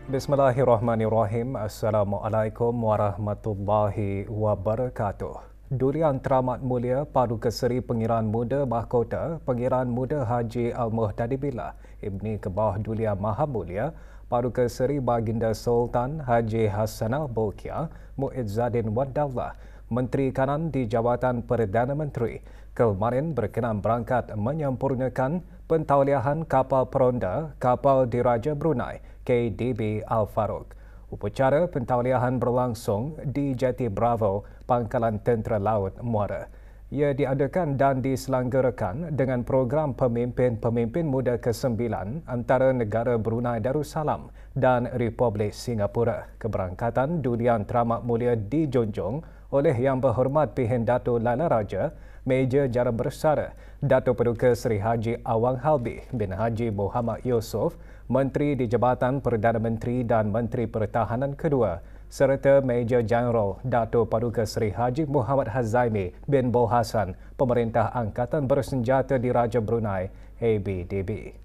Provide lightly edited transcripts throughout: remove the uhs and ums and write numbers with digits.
Bismillahirrahmanirrahim. Assalamualaikum warahmatullahi wabarakatuh. Durian Teramat Mulia Paduka Seri Pengiran Muda Mahkota Pengiran Muda Haji Al-Muhtadi Billah Ibni Kebah Dulia Maha Mulia Paduka Seri Baginda Sultan Haji Hassanal Bolkiah Muizzaddin Waddallah Menteri Kanan di Jabatan Perdana Menteri kemarin berkenan berangkat menyempurnakan pentauliahan kapal peronda kapal diraja Brunei KDB Al-Faruq. Upacara pentauliahan berlangsung di Jati Bravo, Pangkalan Tentera Laut Muara. Ia diadakan dan diselenggarakan dengan program pemimpin-pemimpin muda ke-9 antara negara Brunei Darussalam dan Republik Singapura. Keberangkatan Durian Teramat Mulia dijunjung oleh Yang Berhormat Pihin Dato' Laila Raja, Meja Jara Bersara, Dato' Paduka Seri Haji Awang Halbi bin Haji Muhammad Yusof, Menteri di Jabatan Perdana Menteri dan Menteri Pertahanan kedua, serta Meja Jeneral Dato' Paduka Seri Haji Muhammad Hazaimi bin Bo Hassan, Pemerintah Angkatan Bersenjata Diraja Brunei, ABDB.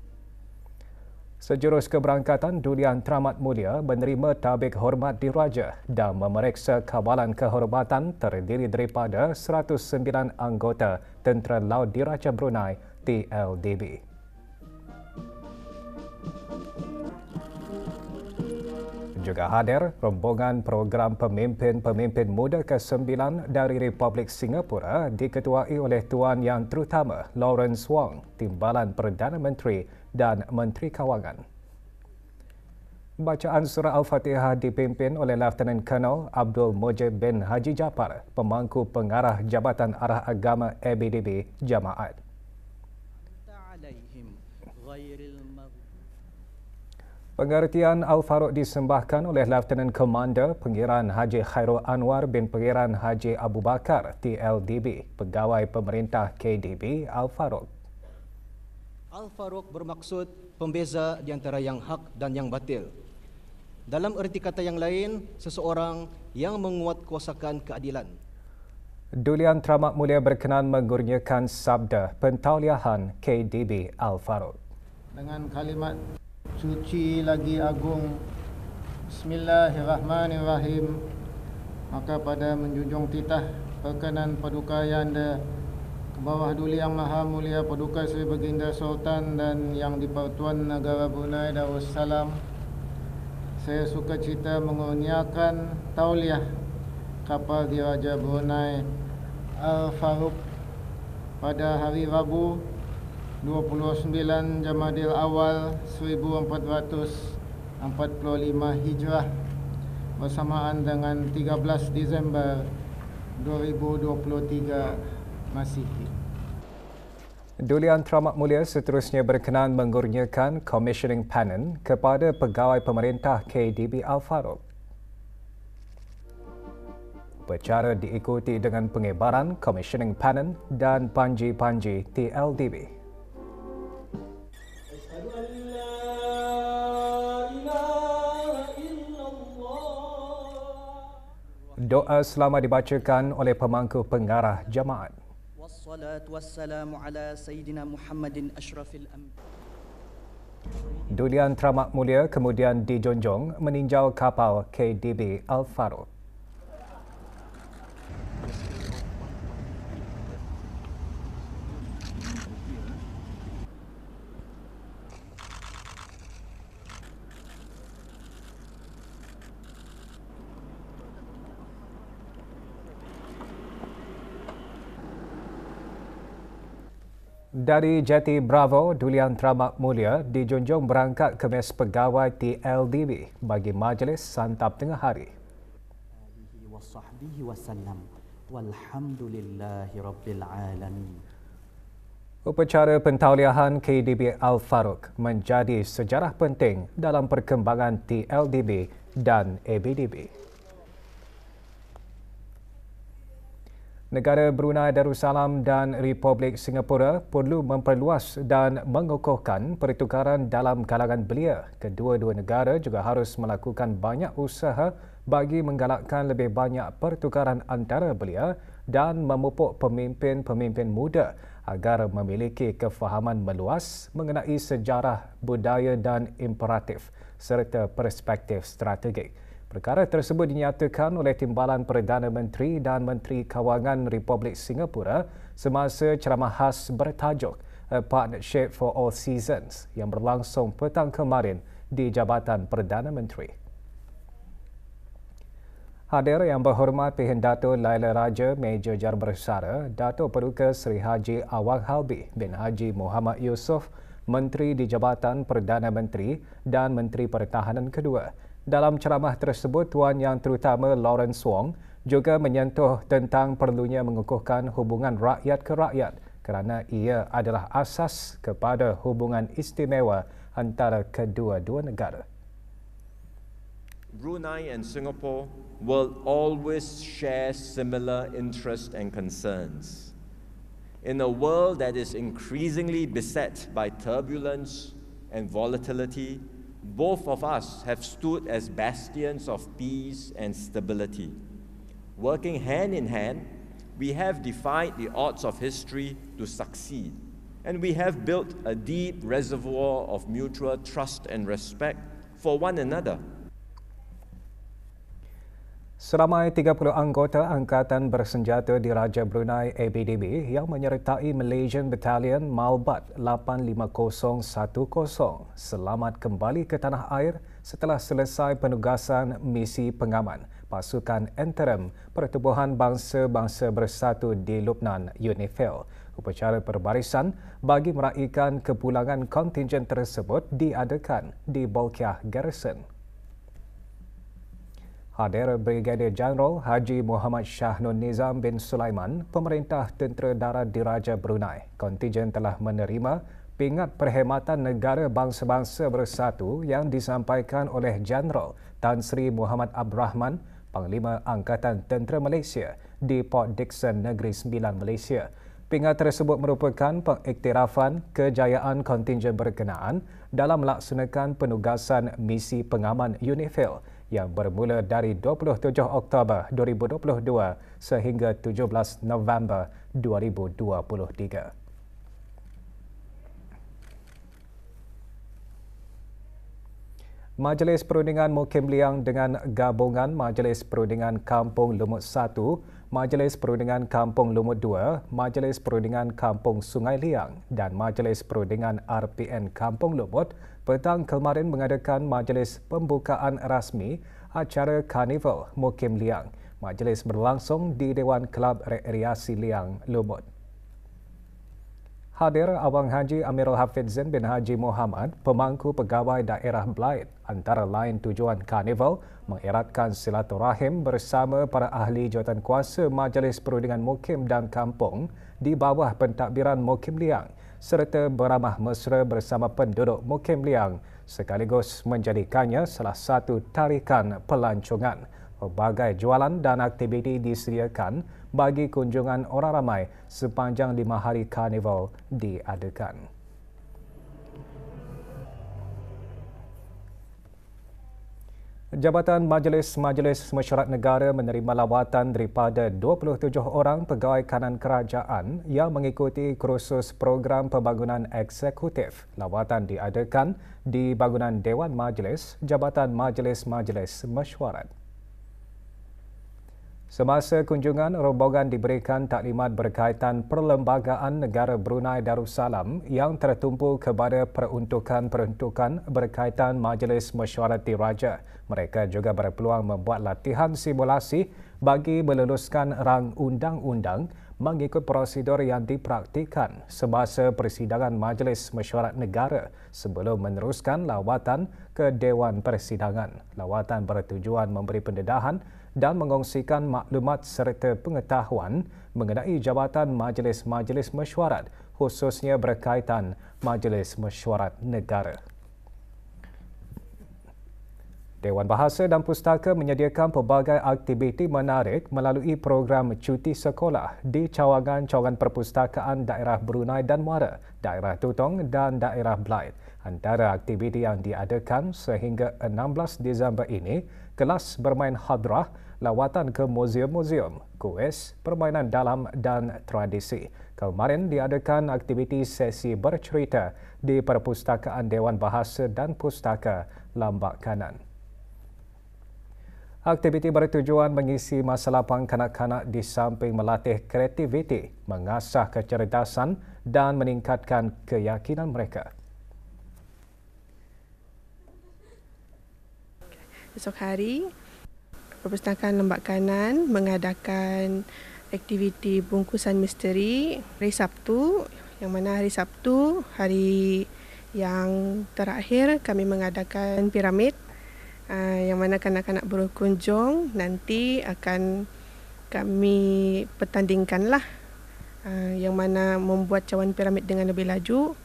Sejurus keberangkatan Durian Teramat Mulia menerima tabik hormat diraja dan memeriksa kawalan kehormatan terdiri daripada 109 anggota Tentera Laut Diraja Brunei, TLDB. Juga hadir rombongan program pemimpin-pemimpin muda ke-9 dari Republik Singapura diketuai oleh Tuan Yang Terutama Lawrence Wong, Timbalan Perdana Menteri dan Menteri Kawangan. Bacaan surah Al-Fatihah dipimpin oleh Lieutenant Colonel Abdul Mujib bin Haji Japar, Pemangku Pengarah Jabatan Arah Agama ABDB Jamaat. Pengertian Al-Faruq disembahkan oleh Lieutenant Commander Pengiran Haji Khairul Anwar bin Pengiran Haji Abu Bakar TLDB, Pegawai Pemerintah KDB Al-Faruq. Al-Faruq bermaksud pembeza di antara yang hak dan yang batil. Dalam erti kata yang lain, seseorang yang menguatkuasakan keadilan. Durian Teramat Mulia berkenan mengurniakan sabda pentauliahan KDB Al-Faruq. Dengan kalimat suci lagi agung, Bismillahirrahmanirrahim, maka pada menjunjung titah perkenan Paduka Yanda ke bawah Duli Yang Maha Mulia Paduka Seri Baginda Sultan dan Yang di-Pertuan Negara Brunei Darussalam, saya sukacita mengurniakan tauliah kapal diraja Brunei Al-Faruq pada hari Rabu 29 Jamadil Awal 1445 Hijrah bersamaan dengan 13 Disember 2023 Masihi. Durian Teramat Mulia seterusnya berkenan mengurniakan Commissioning Pennant kepada Pegawai Pemerintah KDB Al-Faruq. Upacara diikuti dengan pengibaran Commissioning Pennant dan panji-panji TLDB. Doa selamat dibacakan oleh pemangku pengarah jamaat. Wassalatu wassalamu ala Sayyidina Muhammadin ashrafil anbiya. Durian Teramat Mulia kemudian dijunjung meninjau kapal KDB Al-Faruq. Dari Jati Bravo, Durian Teramat Mulia dijunjung berangkat ke mes pegawai TLDB bagi majlis santap tengah hari. Upacara pentauliahan KDB Al-Faruq menjadi sejarah penting dalam perkembangan TLDB dan ABDB. Negara Brunei Darussalam dan Republik Singapura perlu memperluas dan mengukuhkan pertukaran dalam kalangan belia. Kedua-dua negara juga harus melakukan banyak usaha bagi menggalakkan lebih banyak pertukaran antara belia dan memupuk pemimpin-pemimpin muda agar memiliki kefahaman meluas mengenai sejarah, budaya dan imperatif serta perspektif strategik. Perkara tersebut dinyatakan oleh Timbalan Perdana Menteri dan Menteri Kawangan Republik Singapura semasa ceramah khas bertajuk A Partnership for All Seasons yang berlangsung petang kemarin di Jabatan Perdana Menteri. Hadir yang berhormat Pihak Dato' Laila Raja Meja Jar Bersara, Dato' Paduka Seri Haji Awang Halbi bin Haji Muhammad Yusof, Menteri di Jabatan Perdana Menteri dan Menteri Pertahanan kedua. Dalam ceramah tersebut, Tuan Yang Terutama Lawrence Wong juga menyentuh tentang perlunya mengukuhkan hubungan rakyat ke rakyat kerana ia adalah asas kepada hubungan istimewa antara kedua-dua negara. Brunei and Singapore will always share similar interests and concerns. In a world that is increasingly beset by turbulence and volatility, both of us have stood as bastions of peace and stability. Working hand in hand, we have defied the odds of history to succeed, and we have built a deep reservoir of mutual trust and respect for one another. Seramai 30 anggota Angkatan Bersenjata Diraja Brunei ABDB yang menyertai Malaysian Battalion Malbat 85010 selamat kembali ke tanah air setelah selesai penugasan misi pengaman pasukan interim Pertubuhan Bangsa-Bangsa Bersatu di Lubnan UNIFIL. Upacara perbarisan bagi meraihkan kepulangan kontingen tersebut diadakan di Bolkiah Garrison. Hadir Brigadier Jeneral Haji Muhammad Shah Nun Nizam bin Sulaiman, Pemerintah Tentera Darat Diraja Brunei. Kontingen telah menerima pingat perkhidmatan negara bangsa-bangsa bersatu yang disampaikan oleh Jeneral Tan Sri Muhammad Abdul Rahman, Panglima Angkatan Tentera Malaysia di Port Dickson, Negeri Sembilan, Malaysia. Pingat tersebut merupakan pengiktirafan kejayaan kontingen berkenaan dalam melaksanakan penugasan misi pengaman UNIFIL yang bermula dari 27 Oktober 2022 sehingga 17 November 2023. Majlis Perundingan Mukim Liang dengan gabungan Majlis Perundingan Kampung Lumut 1, Majlis Perundingan Kampung Lumut 2, Majlis Perundingan Kampung Sungai Liang dan Majlis Perundingan RPN Kampung Lumut petang kemarin mengadakan majlis pembukaan rasmi acara Karnival Mukim Liang. Majlis berlangsung di Dewan Kelab Rekreasi Liang, Lumut. Hadir Abang Haji Amirul Hafidzin bin Haji Muhammad, Pemangku Pegawai Daerah Blaid. Antara lain tujuan Karnival mengeratkan silaturahim bersama para ahli jawatankuasa Majlis Perundingan Mukim dan Kampung di bawah pentadbiran Mukim Liang serta beramah mesra bersama penduduk Mukim Liang sekaligus menjadikannya salah satu tarikan pelancongan. Pelbagai jualan dan aktiviti disediakan bagi kunjungan orang ramai sepanjang 5 hari Karnival diadakan. Jabatan Majlis Mesyuarat Negara menerima lawatan daripada 27 orang pegawai kanan kerajaan yang mengikuti kursus program pembangunan eksekutif. Lawatan diadakan di bangunan Dewan Majlis, Jabatan Majlis Mesyuarat. Semasa kunjungan, rombongan diberikan taklimat berkaitan Perlembagaan Negara Brunei Darussalam yang tertumpu kepada peruntukan-peruntukan berkaitan Majlis Mesyuarat Diraja. Mereka juga berpeluang membuat latihan simulasi bagi meluluskan rang undang-undang mengikut prosedur yang dipraktikkan semasa persidangan Majlis Mesyuarat Negara sebelum meneruskan lawatan ke Dewan Persidangan. Lawatan bertujuan memberi pendedahan dan mengongsikan maklumat serta pengetahuan mengenai jabatan Majlis-Majlis Mesyuarat, khususnya berkaitan Majlis Mesyuarat Negara. Dewan Bahasa dan Pustaka menyediakan pelbagai aktiviti menarik melalui program cuti sekolah di cawangan-cawangan perpustakaan daerah Brunei dan Muara, daerah Tutong dan daerah Blaid. Antara aktiviti yang diadakan sehingga 16 Disember ini, kelas bermain hadrah lawatan ke muzium-muzium, kuis, permainan dalam dan tradisi. Kemarin diadakan aktiviti sesi bercerita di Perpustakaan Dewan Bahasa dan Pustaka Lambak Kanan. Aktiviti bertujuan mengisi masa lapang kanak-kanak di samping melatih kreativiti, mengasah kecerdasan dan meningkatkan keyakinan mereka. Esok hari, Perpustakaan Lambak Kanan mengadakan aktiviti bungkusan misteri hari Sabtu, yang mana hari Sabtu, hari yang terakhir kami mengadakan piramid, yang mana kanak-kanak berkunjung nanti akan kami pertandingkanlah yang mana membuat cawan piramid dengan lebih laju.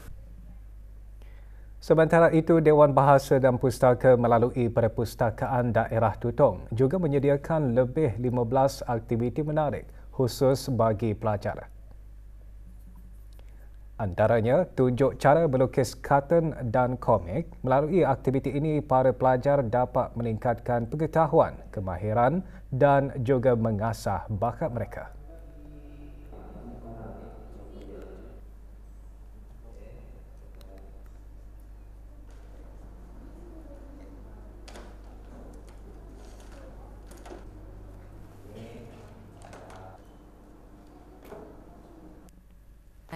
Sementara itu, Dewan Bahasa dan Pustaka melalui Perpustakaan Daerah Tutong juga menyediakan lebih 15 aktiviti menarik khusus bagi pelajar. Antaranya, tunjuk cara melukis kartun dan komik. Melalui aktiviti ini, para pelajar dapat meningkatkan pengetahuan, kemahiran dan juga mengasah bakat mereka.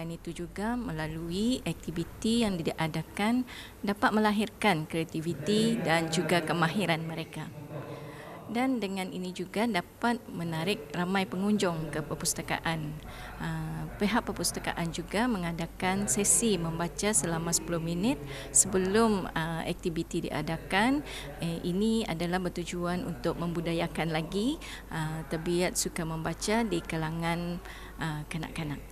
Selain itu juga melalui aktiviti yang diadakan dapat melahirkan kreativiti dan juga kemahiran mereka. Dan dengan ini juga dapat menarik ramai pengunjung ke perpustakaan. Pihak perpustakaan juga mengadakan sesi membaca selama 10 minit sebelum aktiviti diadakan. Ini adalah bertujuan untuk membudayakan lagi tabiat suka membaca di kalangan kanak-kanak.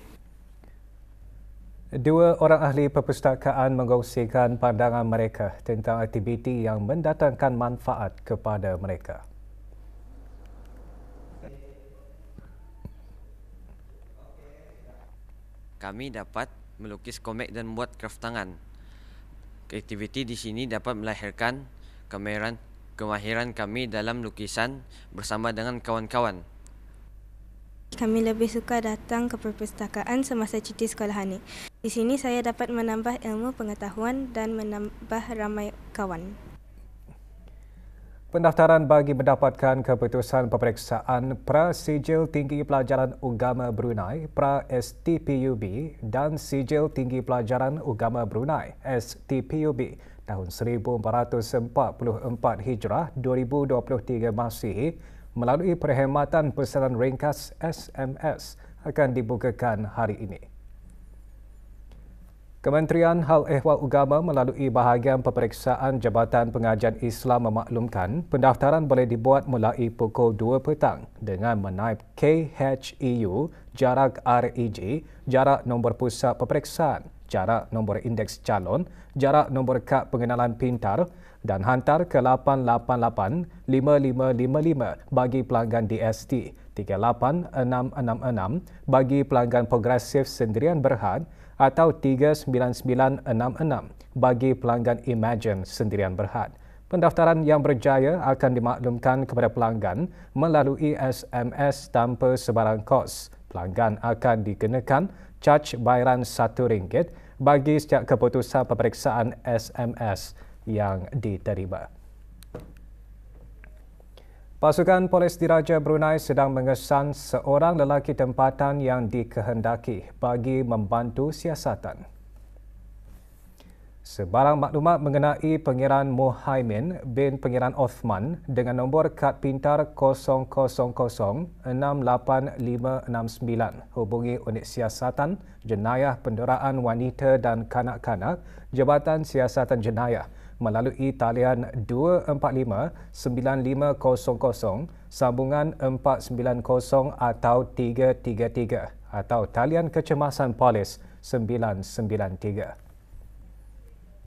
Dua orang ahli perpustakaan mengkongsikan pandangan mereka tentang aktiviti yang mendatangkan manfaat kepada mereka. Kami dapat melukis komik dan membuat kraft tangan. Aktiviti di sini dapat melahirkan kemahiran kami dalam lukisan bersama dengan kawan-kawan. Kami lebih suka datang ke perpustakaan semasa cuti sekolah ini. Di sini saya dapat menambah ilmu pengetahuan dan menambah ramai kawan. Pendaftaran bagi mendapatkan keputusan peperiksaan Pra-Sijil Tinggi Pelajaran Agama Brunei Pra-STPUB dan Sijil Tinggi Pelajaran Agama Brunei STPUB tahun 1444 Hijrah 2023 Masihi melalui perkhidmatan pesanan ringkas SMS akan dibukakan hari ini. Kementerian Hal Ehwal Agama melalui bahagian peperiksaan Jabatan Pengajian Islam memaklumkan pendaftaran boleh dibuat mulai pukul 2 petang dengan menaip KHEU, jarak REG, jarak nombor pusat peperiksaan, jarak nombor indeks calon, jarak nombor kad pengenalan pintar dan hantar ke 888-5555 bagi pelanggan DST, 38666 bagi pelanggan progresif sendirian berhad atau 39966 bagi pelanggan Imagine sendirian berhad. Pendaftaran yang berjaya akan dimaklumkan kepada pelanggan melalui SMS tanpa sebarang kos. Pelanggan akan dikenakan caj bayaran RM1 bagi setiap keputusan peperiksaan SMS yang diterima. Pasukan Polis Diraja Brunei sedang mengesan seorang lelaki tempatan yang dikehendaki bagi membantu siasatan. Sebarang maklumat mengenai Pangeran Muhaimin bin Pangeran Osman dengan nombor kad pintar 000-68569 hubungi Unit Siasatan Jenayah Penderaan Wanita dan Kanak-kanak Jabatan Siasatan Jenayah melalui talian 245-9500 sambungan 490 atau 333 atau talian kecemasan polis 993.